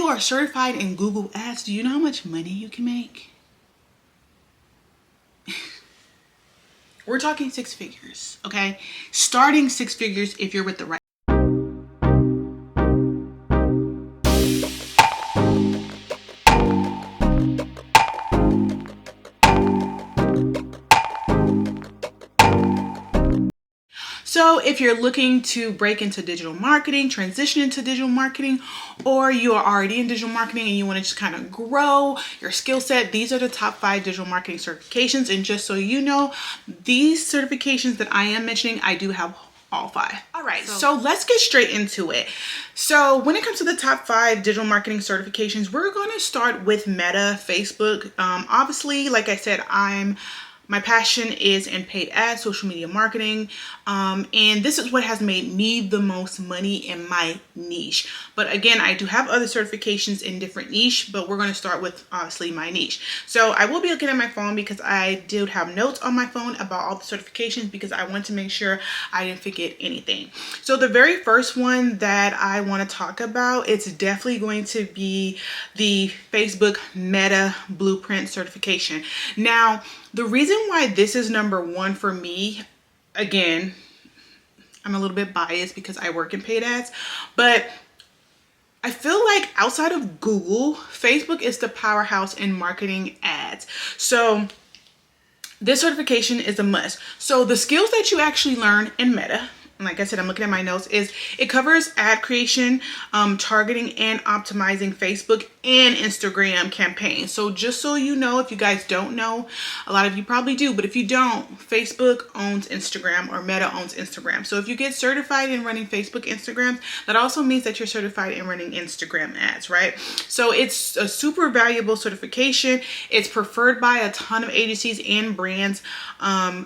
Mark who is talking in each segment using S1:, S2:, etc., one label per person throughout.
S1: you are certified in Google Ads, do you know how much money you can make? We're talking six figures, okay? Starting six figures if you're with the right. So if you're looking to break into digital marketing, transition into digital marketing, or you are already in digital marketing and you want to just kind of grow your skill set, these are the top 5 digital marketing certifications. And just so you know, these certifications that I am mentioning, I do have all 5. All right, so let's get straight into it. So when it comes to the top 5 digital marketing certifications, we're going to start with Meta, Facebook. Obviously, like I said, my passion is in paid ads, social media marketing, and this is what has made me the most money in my niche. But again, I do have other certifications in different niche, but we're going to start with obviously my niche. So I will be looking at my phone because I did have notes on my phone about all the certifications because I want to make sure I didn't forget anything. So the very first one that I want to talk about, it's definitely going to be the Facebook Meta Blueprint certification. Now, the reason why this is number 1 for me, again, I'm a little bit biased because I work in paid ads, but I feel like outside of Google, Facebook is the powerhouse in marketing ads. So this certification is a must. So the skills that you actually learn in Meta, like I said, I'm looking at my notes, is it covers ad creation, targeting, and optimizing Facebook and Instagram campaigns. So just so you know, if you guys don't know, a lot of you probably do, but if you don't, Facebook owns Instagram, or Meta owns Instagram. So if you get certified in running Facebook, Instagram, that also means that you're certified in running Instagram ads, right? So it's a super valuable certification. It's preferred by a ton of agencies and brands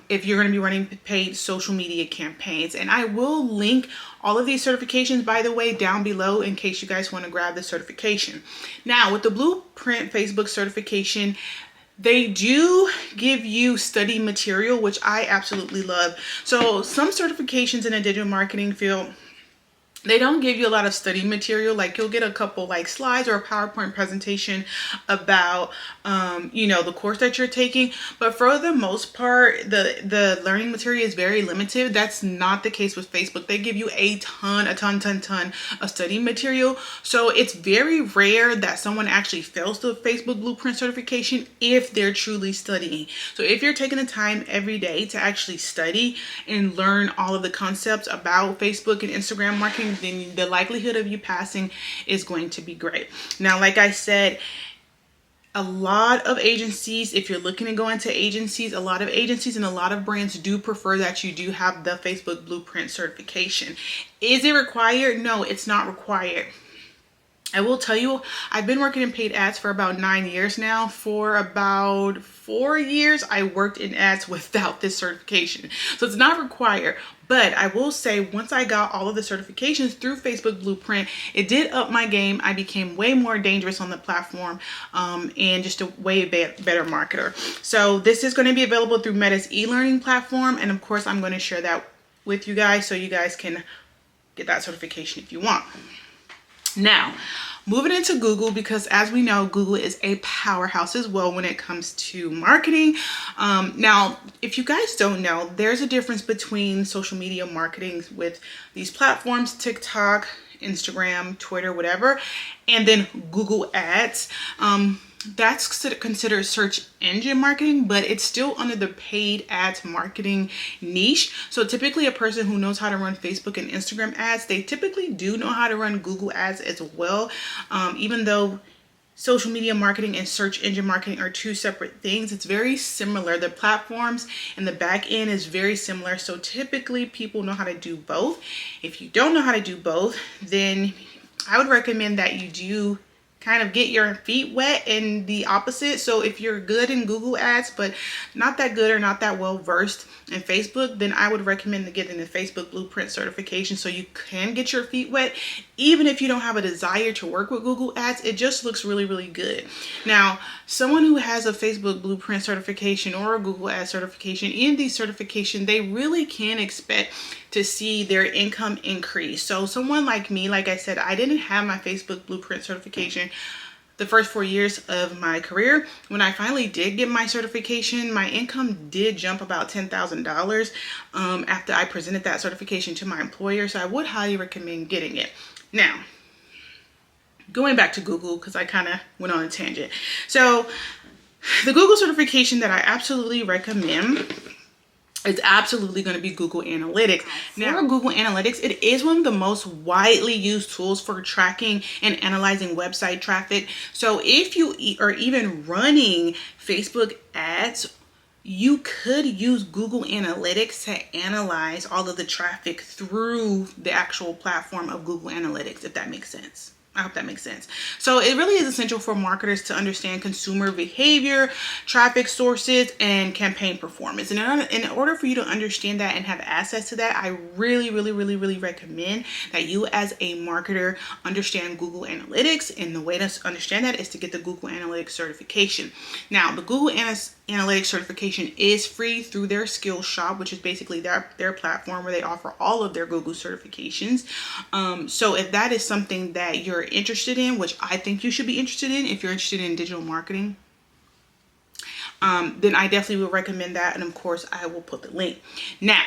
S1: if you're going to be running paid social media campaigns. And I will link all of these certifications, by the way, down below in case you guys want to grab the certification. Now, with the Blueprint Facebook certification, they do give you study material, which I absolutely love. So some certifications in the digital marketing field, they don't give you a lot of study material. Like you'll get a couple like slides or a PowerPoint presentation about, the course that you're taking. But for the most part, the learning material is very limited. That's not the case with Facebook. They give you a ton of study material. So it's very rare that someone actually fails the Facebook Blueprint certification if they're truly studying. So if you're taking the time every day to actually study and learn all of the concepts about Facebook and Instagram marketing, then the likelihood of you passing is going to be great. Now, like I said, a lot of agencies, if you're looking to go into agencies, a lot of agencies and a lot of brands do prefer that you do have the Facebook Blueprint certification. Is it required? No, it's not required. I will tell you, I've been working in paid ads for about 9 years now. For about 4 years, I worked in ads without this certification. So it's not required. But I will say, once I got all of the certifications through Facebook Blueprint, it did up my game. I became way more dangerous on the platform and just a way better marketer. So this is going to be available through Meta's e-learning platform. And of course, I'm going to share that with you guys so you guys can get that certification if you want. Now, moving into Google, because as we know, Google is a powerhouse as well when it comes to marketing. Now, if you guys don't know, there's a difference between social media marketing with these platforms, TikTok, Instagram, Twitter, whatever, and then Google Ads. That's considered search engine marketing, but it's still under the paid ads marketing niche. So typically a person who knows how to run Facebook and Instagram ads, they typically do know how to run Google ads as well. Even though social media marketing and search engine marketing are two separate things, it's very similar. The platforms and the back end is very similar. So typically people know how to do both. If you don't know how to do both, then I would recommend that you do kind of get your feet wet in the opposite. So if you're good in Google ads, but not that good or not that well versed in Facebook, then I would recommend getting the Facebook Blueprint certification so you can get your feet wet. Even if you don't have a desire to work with Google ads, it just looks really, really good. Now, someone who has a Facebook Blueprint certification or a Google Ads certification, in these certification, they really can expect to see their income increase. So someone like me, like I said, I didn't have my Facebook Blueprint certification the first 4 years of my career. When I finally did get my certification, my income did jump about $10,000 after I presented that certification to my employer. So I would highly recommend getting it. Now, going back to Google, because I kind of went on a tangent. So the Google certification that I absolutely recommend, it's absolutely going to be Google Analytics. Now, Google Analytics, it is one of the most widely used tools for tracking and analyzing website traffic. So if you are even running Facebook ads, you could use Google Analytics to analyze all of the traffic through the actual platform of Google Analytics, if that makes sense. I hope that makes sense. So it really is essential for marketers to understand consumer behavior, traffic sources, and campaign performance. And in order for you to understand that and have access to that, I really recommend that you as a marketer understand Google Analytics. And the way to understand that is to get the Google Analytics certification. Now, the Google Analytics certification is free through their Skills Shop, which is basically their platform where they offer all of their Google certifications. So if that is something that you're interested in, which I think you should be interested in if you're interested in digital marketing, then I definitely would recommend that. And of course, I will put the link. Now,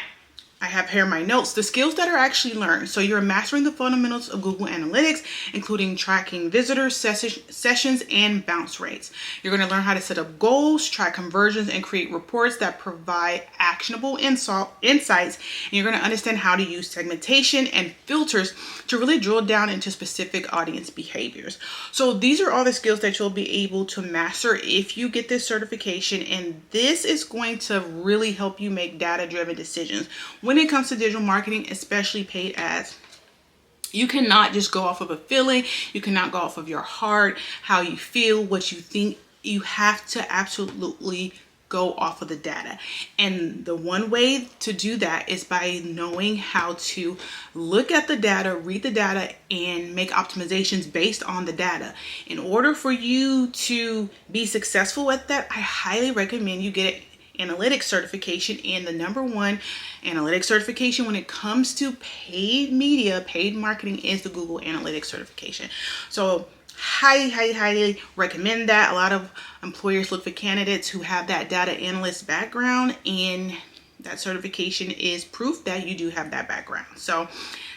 S1: I have here my notes, the skills that are actually learned. So you're mastering the fundamentals of Google Analytics, including tracking visitors, sessions, and bounce rates. You're going to learn how to set up goals, track conversions, and create reports that provide actionable insights. And you're going to understand how to use segmentation and filters to really drill down into specific audience behaviors. So these are all the skills that you'll be able to master if you get this certification. And this is going to really help you make data-driven decisions. When it comes to digital marketing, especially paid ads, you cannot just go off of a feeling. You cannot go off of your heart, how you feel, what you think. You have to absolutely go off of the data. And the one way to do that is by knowing how to look at the data, read the data, and make optimizations based on the data. In order for you to be successful at that, I highly recommend you get it. Analytics certification, and the #1 analytics certification when it comes to paid media, paid marketing, is the Google Analytics certification. So highly recommend that. A lot of employers look for candidates who have that data analyst background, and that certification is proof that you do have that background. So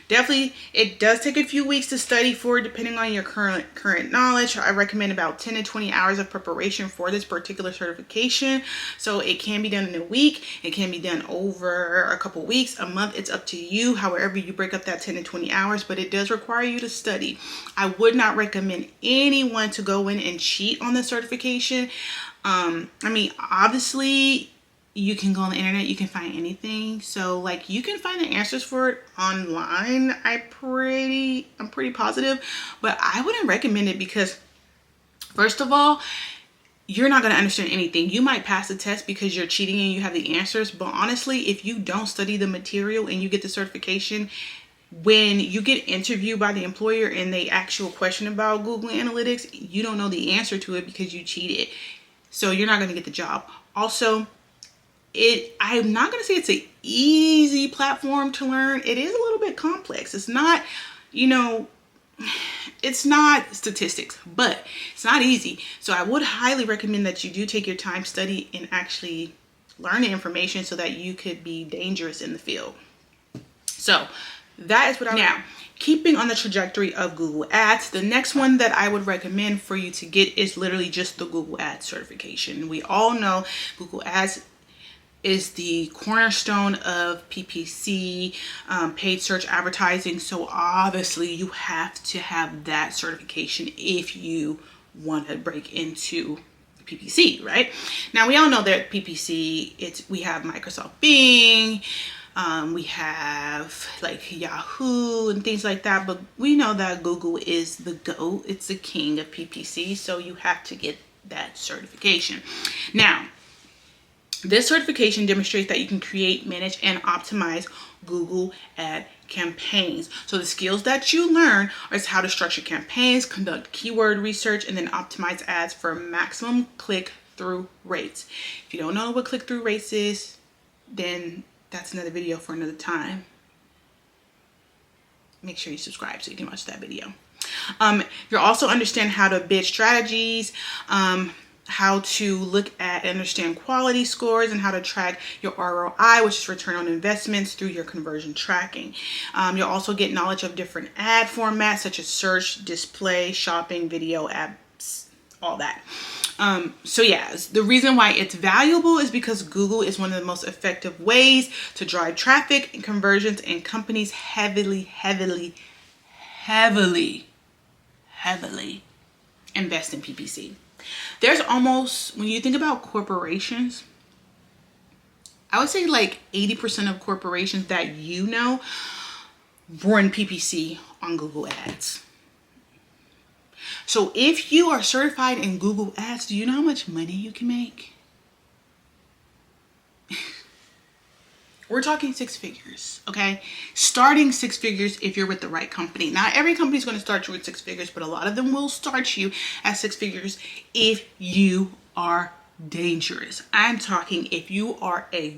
S1: definitely, it does take a few weeks to study for, depending on your current knowledge. I recommend about 10 to 20 hours of preparation for this particular certification. So it can be done in a week. It can be done over a couple weeks, a month. It's up to you, however you break up that 10 to 20 hours, but it does require you to study. I would not recommend anyone to go in and cheat on the certification. I mean, obviously, you can go on the internet, you can find anything. So like you can find the answers for it online. I'm pretty positive, but I wouldn't recommend it because first of all, you're not going to understand anything. You might pass the test because you're cheating and you have the answers. But honestly, if you don't study the material and you get the certification, when you get interviewed by the employer and they ask you a question about Google Analytics, you don't know the answer to it because you cheated. So you're not going to get the job. Also, I'm not going to say it's an easy platform to learn. It is a little bit complex. It's not, it's not statistics, but it's not easy. So I would highly recommend that you do take your time, study, and actually learn the information so that you could be dangerous in the field. So that is what I now. Keeping on the trajectory of Google Ads, the next one that I would recommend for you to get is literally just the Google Ads certification. We all know Google Ads is the cornerstone of PPC, paid search advertising. So obviously you have to have that certification if you want to break into PPC, right? Now we all know that PPC, we have Microsoft Bing, we have like Yahoo and things like that, but we know that Google is the GOAT. It's the king of PPC, so you have to get that certification. Now, this certification demonstrates that you can create, manage, and optimize Google ad campaigns. So the skills that you learn is how to structure campaigns, conduct keyword research, and then optimize ads for maximum click-through rates. If you don't know what click-through rates is, then that's another video for another time. make sure you subscribe so you can watch that video. You'll also understand how to bid strategies, how to look at and understand quality scores, and how to track your ROI, which is return on investments, through your conversion tracking. You'll also get knowledge of different ad formats such as search, display, shopping, video, apps, all that. So yeah, the reason why it's valuable is because Google is one of the most effective ways to drive traffic and conversions, and companies heavily invest in PPC. There's almost, when you think about corporations, I would say like 80% of corporations that you know run PPC on Google Ads. So if you are certified in Google Ads, do you know how much money you can make? We're talking 6 figures, okay? Starting 6 figures if you're with the right company. Not every company is going to start you with 6 figures, but a lot of them will start you at 6 figures if you are dangerous. I'm talking if you are a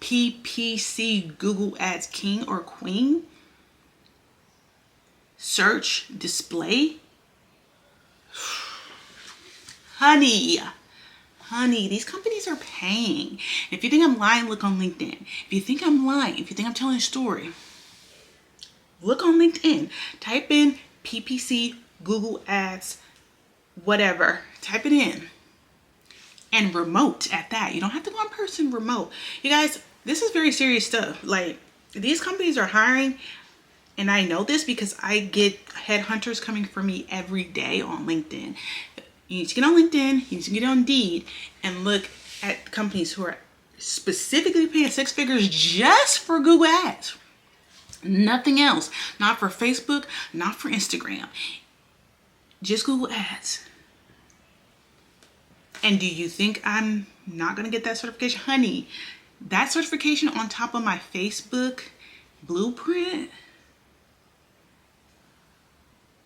S1: PPC Google Ads king or queen, search, display, honey, these companies are paying. If you think I'm lying, look on LinkedIn. If you think I'm lying, if you think I'm telling a story, look on LinkedIn. Type in PPC, Google Ads, whatever. Type it in. And remote at that. You don't have to go in person, remote. You guys, this is very serious stuff. Like, these companies are hiring, and I know this because I get headhunters coming for me every day on LinkedIn. You need to get on LinkedIn, you need to get on Indeed, and look at companies who are specifically paying 6 figures just for Google Ads. Nothing else. Not for Facebook, not for Instagram. Just Google Ads. And do you think I'm not going to get that certification? Honey, that certification on top of my Facebook blueprint,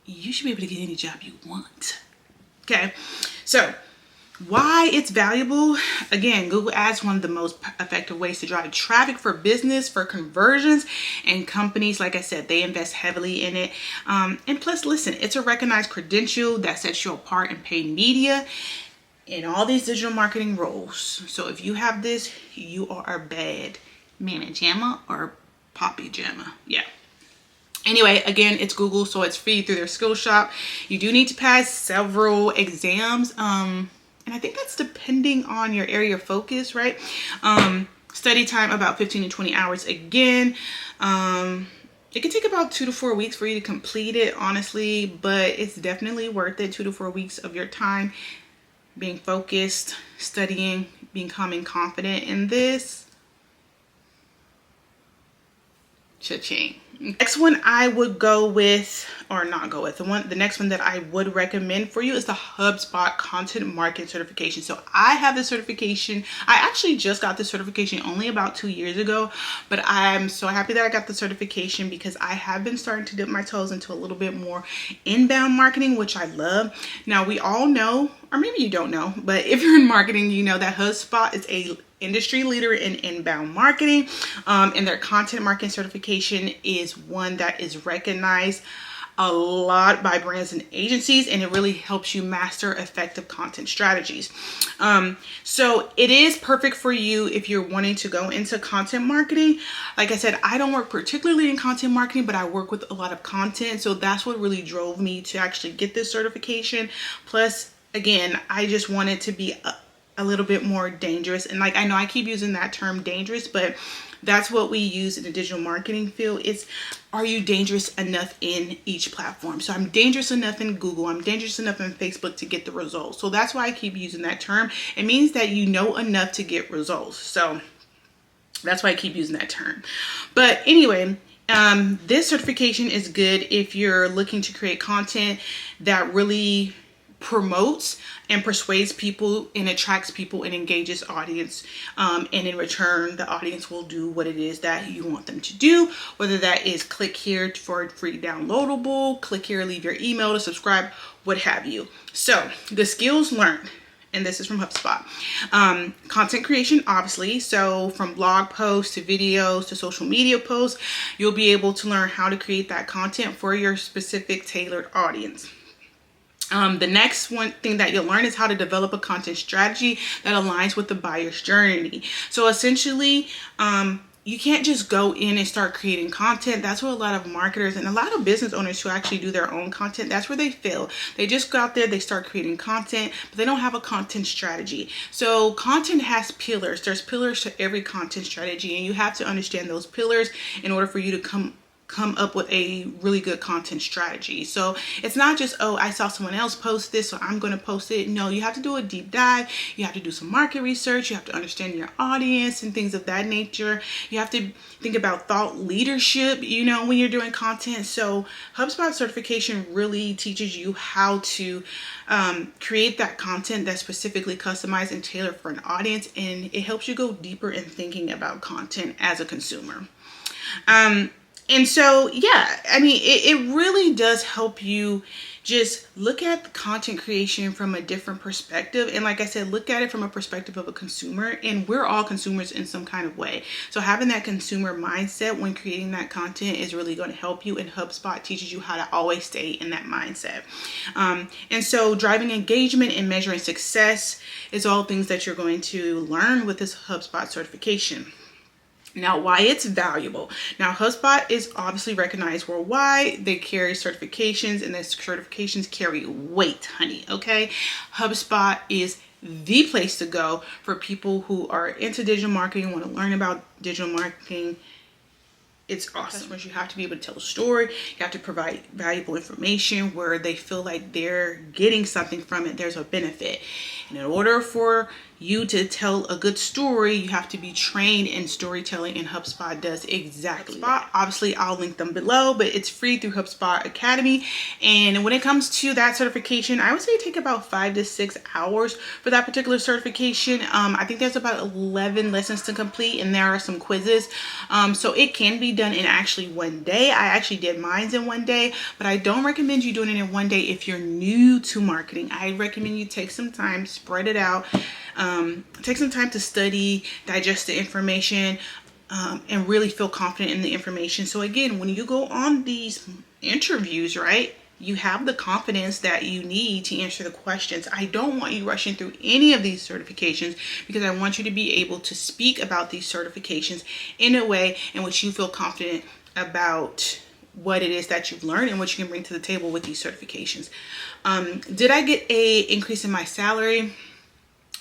S1: you should be able to get any job you want. Okay, so why it's valuable? Again, Google Ads, one of the most effective ways to drive traffic for business, for conversions, and companies, like I said, they invest heavily in it. And plus, listen, it's a recognized credential that sets you apart in paid media in all these digital marketing roles. So if you have this, you are a bad mamma jamma or poppy jamma. Yeah. Anyway, again, it's Google, so it's free through their skill shop. You do need to pass several exams. And I think that's depending on your area of focus, right? Study time, about 15 to 20 hours again. It can take about 2 to 4 weeks for you to complete it, honestly, but it's definitely worth it. 2 to 4 weeks of your time being focused, studying, becoming confident in this. Cha-ching. Next one I would go with, or not go with, the next one that I would recommend for you is the Hubspot Content Marketing Certification. So I have this certification. I actually just got this certification only about 2 years ago, but I'm so happy that I got the certification because I have been starting to dip my toes into a little bit more inbound marketing, which I love. Now we all know, or maybe you don't know, but if you're in marketing, you know that Hubspot is a industry leader in inbound marketing, and their content marketing certification is one that is recognized a lot by brands and agencies, and it really helps you master effective content strategies. So it is perfect for you if you're wanting to go into content marketing. Like I said, I don't work particularly in content marketing, but I work with a lot of content, so that's what really drove me to actually get this certification. Plus, again, I just wanted to be a little bit more dangerous. And like, I know I keep using that term dangerous, but that's what we use in the digital marketing field. It's, are you dangerous enough in each platform? So I'm dangerous enough in Google, I'm dangerous enough in Facebook to get the results. So that's why I keep using that term. It means that you know enough to get results. So that's why I keep using that term. But anyway, this certification is good if you're looking to create content that really promotes and persuades people and attracts people and engages audience, and in return the audience will do what it is that you want them to do, whether that is click here for free downloadable, click here, leave your email to subscribe, what have you. So the skills learned and this is from HubSpot. Content creation, obviously. So from blog posts to videos to social media posts, you'll be able to learn how to create that content for your specific tailored audience. The next one thing that you'll learn is how to develop a content strategy that aligns with the buyer's journey. So essentially, you can't just go in and start creating content. That's where a lot of marketers and a lot of business owners who actually do their own content, that's where they fail. They just go out there, they start creating content, but they don't have a content strategy. So content has pillars. There's pillars to every content strategy, and you have to understand those pillars in order for you to come up with a really good content strategy. So it's not just, oh, I saw someone else post this, so I'm going to post it. No, you have to do a deep dive. You have to do some market research. You have to understand your audience and things of that nature. You have to think about thought leadership, when you're doing content. So HubSpot certification really teaches you how to create that content that's specifically customized and tailored for an audience. And it helps you go deeper in thinking about content as a consumer. And so, yeah, I mean, it really does help you just look at the content creation from a different perspective. And like I said, look at it from a perspective of a consumer, and we're all consumers in some kind of way. So having that consumer mindset when creating that content is really going to help you, and HubSpot teaches you how to always stay in that mindset. And so driving engagement and measuring success is all things that you're going to learn with this HubSpot certification. Now, why it's valuable. Now, HubSpot is obviously recognized worldwide. They carry certifications, and those certifications carry weight, honey, okay? HubSpot is the place to go for people who are into digital marketing, want to learn about digital marketing. It's awesome. You have to be able to tell a story. You have to provide valuable information where they feel like they're getting something from it. There's a benefit. And in order for you to tell a good story, you have to be trained in storytelling, and HubSpot does exactly that. Obviously, I'll link them below, but it's free through HubSpot Academy. And when it comes to that certification, I would say take about 5 to 6 hours for that particular certification. I think there's about 11 lessons to complete, and there are some quizzes. So it can be done in actually one day. I actually did mine in one day, but I don't recommend you doing it in one day if you're new to marketing. I recommend you take some time, spread it out. Take some time to study, digest the information, and really feel confident in the information. So again, when you go on these interviews, right, you have the confidence that you need to answer the questions. I don't want you rushing through any of these certifications, because I want you to be able to speak about these certifications in a way in which you feel confident about what it is that you've learned and what you can bring to the table with these certifications. Did I get an increase in my salary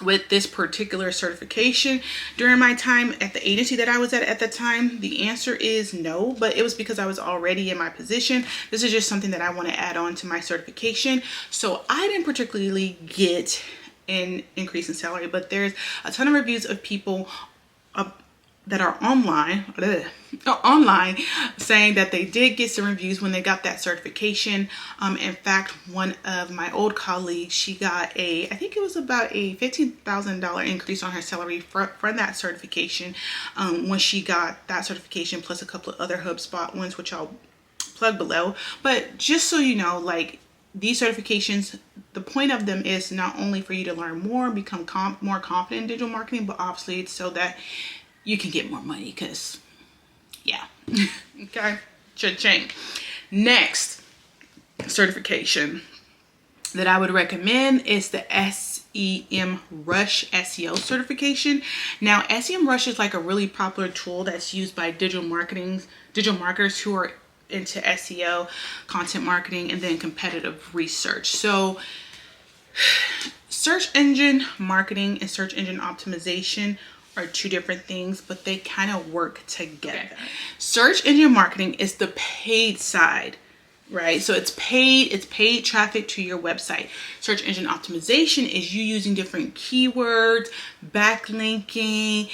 S1: with this particular certification during my time at the agency that I was at the time? The answer is no, but it was because I was already in my position. This is just something that I want to add on to my certification. So I didn't particularly get an increase in salary, but there's a ton of reviews of people that are online saying that they did get some reviews when they got that certification. In fact, one of my old colleagues, she got I think it was about a $15,000 increase on her salary from that certification when she got that certification, plus a couple of other HubSpot ones, which I'll plug below. But just so you know, like, these certifications, the point of them is not only for you to learn more, become more confident in digital marketing, but obviously it's so that you can get more money, because yeah. Okay, cha-ching. Next certification that I would recommend is the Semrush SEO certification. Now, Semrush is like a really popular tool that's used by digital marketers who are into SEO, content marketing, and then competitive research. So search engine marketing and search engine optimization are two different things, but they kind of work together. Okay. Search engine marketing is the paid side, right? So it's paid traffic to your website. Search engine optimization is you using different keywords, backlinking,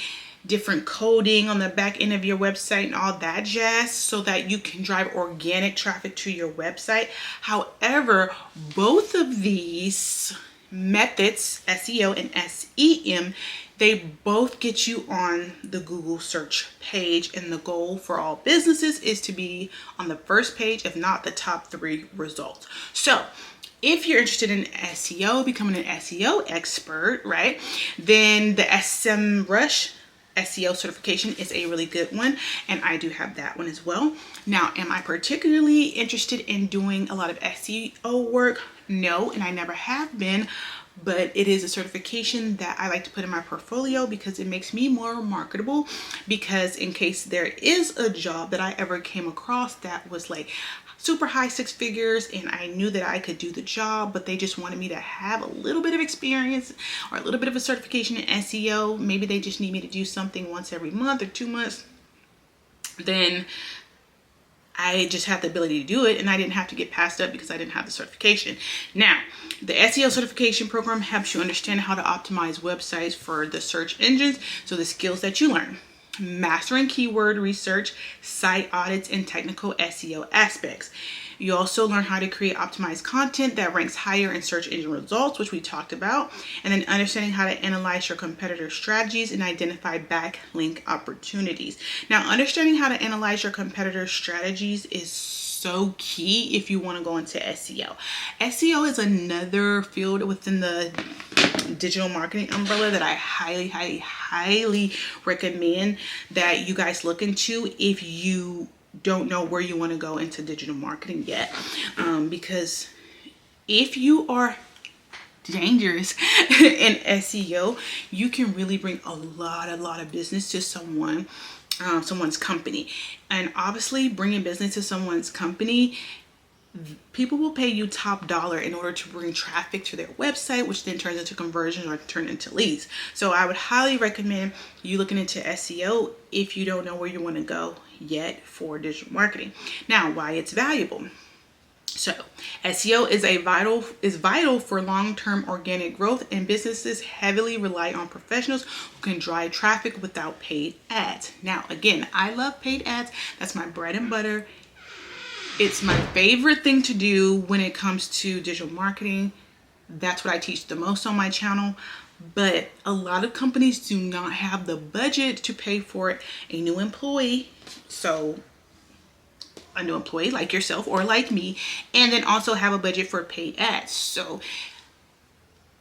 S1: different coding on the back end of your website and all that jazz, so that you can drive organic traffic to your website. However, both of these methods, SEO and SEM, they both get you on the Google search page, and the goal for all businesses is to be on the first page, if not the top 3 results. So if you're interested in SEO, becoming an SEO expert, right, then the Semrush SEO certification is a really good one, and I do have that one as well. Now, am I particularly interested in doing a lot of SEO work? No, and I never have been, but it is a certification that I like to put in my portfolio because it makes me more marketable, because in case there is a job that I ever came across that was like super high 6 figures and I knew that I could do the job, but they just wanted me to have a little bit of experience or a little bit of a certification in SEO, maybe they just need me to do something once every month or 2 months, then I just had the ability to do it and I didn't have to get passed up because I didn't have the certification. Now, the SEO certification program helps you understand how to optimize websites for the search engines. So the skills that you learn: mastering keyword research, site audits, and technical SEO aspects. You also learn how to create optimized content that ranks higher in search engine results, which we talked about, and then understanding how to analyze your competitor strategies and identify backlink opportunities. Now, understanding how to analyze your competitor strategies is so key if you want to go into SEO. SEO is another field within the digital marketing umbrella that I highly recommend that you guys look into if you don't know where you want to go into digital marketing yet, because if you are dangerous in SEO, you can really bring a lot of business to someone's company. And obviously, bringing business to someone's company, people will pay you top dollar in order to bring traffic to their website, which then turns into conversions or turn into leads. So I would highly recommend you looking into SEO if you don't know where you want to go yet for digital marketing. Now, why it's valuable. So SEO is vital for long-term organic growth, and businesses heavily rely on professionals who can drive traffic without paid ads. Now, again, I love paid ads. That's my bread and butter. It's my favorite thing to do when it comes to digital marketing. That's what I teach the most on my channel. But a lot of companies do not have the budget to pay for a new employee. So a new employee like yourself or like me, and then also have a budget for paid ads. So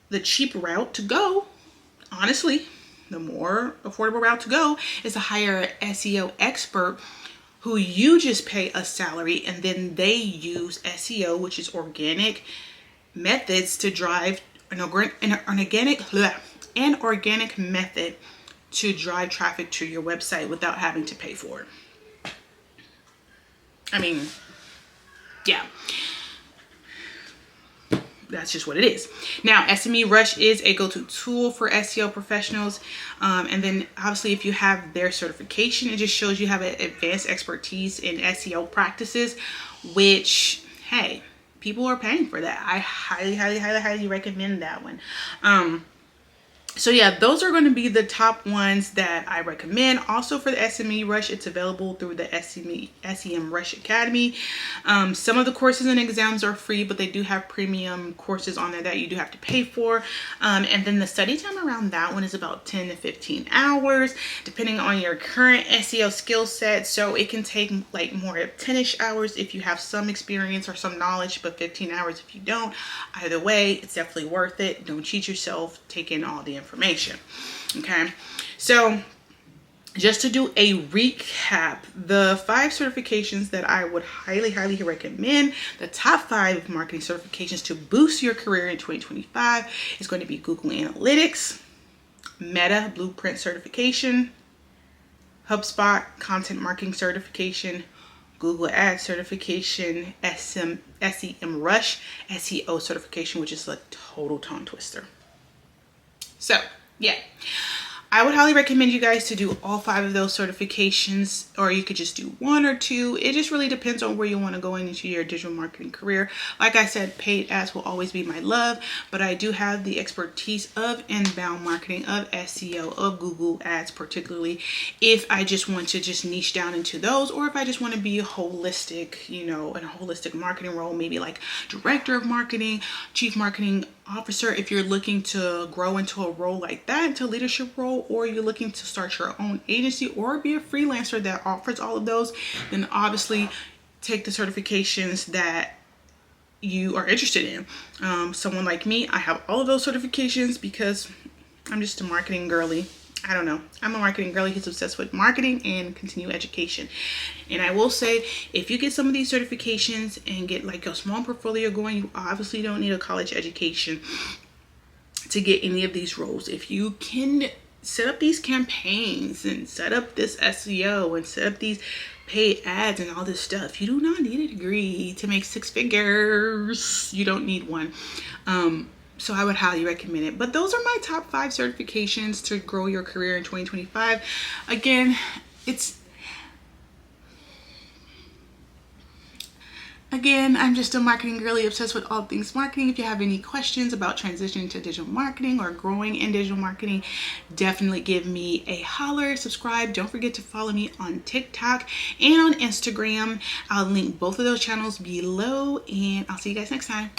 S1: the cheap route to go, honestly, the more affordable route to go, is to hire an SEO expert who you just pay a salary, and then they use SEO, which is organic methods, to drive an organic method to drive traffic to your website without having to pay for it. I mean, yeah, that's just what it is. Now, Semrush is a go-to tool for SEO professionals. And then obviously if you have their certification, it just shows you have an advanced expertise in SEO practices, which, hey, people are paying for that. I highly recommend that one. So yeah, those are going to be the top ones that I recommend. Also for the Semrush, it's available through the Semrush Academy. Some of the courses and exams are free, but they do have premium courses on there that you do have to pay for. And then the study time around that one is about 10 to 15 hours, depending on your current SEO skill set. So it can take like more of 10-ish hours if you have some experience or some knowledge, but 15 hours if you don't. Either way, it's definitely worth it. Don't cheat yourself. Take in all the information. Okay, so just to do a recap, the 5 certifications that I would highly recommend, the top 5 marketing certifications to boost your career in 2025 is going to be Google Analytics, Meta Blueprint certification, HubSpot Content Marketing certification, Google Ads certification, Semrush SEO certification, which is a total tongue twister. So yeah, I would highly recommend you guys to do all 5 of those certifications, or you could just do 1 or 2. It just really depends on where you want to go into your digital marketing career. Like I said, paid ads will always be my love, but I do have the expertise of inbound marketing, of SEO, of Google Ads, particularly if I just want to just niche down into those, or if I just want to be a holistic, in a holistic marketing role, maybe like director of marketing, chief marketing officer. If you're looking to grow into a role like that, into a leadership role, or you're looking to start your own agency or be a freelancer that offers all of those, then obviously take the certifications that you are interested in. Someone like me, I have all of those certifications because I'm just a marketing girly. I don't know. I'm a marketing girly who's obsessed with marketing and continuing education. And I will say, if you get some of these certifications and get like a small portfolio going, you obviously don't need a college education to get any of these roles. If you can set up these campaigns and set up this SEO and set up these paid ads and all this stuff, you do not need a degree to make six figures. You don't need one. So I would highly recommend it. But those are my top 5 certifications to grow your career in 2025. Again, I'm just a marketing girly obsessed with all things marketing. If you have any questions about transitioning to digital marketing or growing in digital marketing, definitely give me a holler, subscribe. Don't forget to follow me on TikTok and on Instagram. I'll link both of those channels below, and I'll see you guys next time.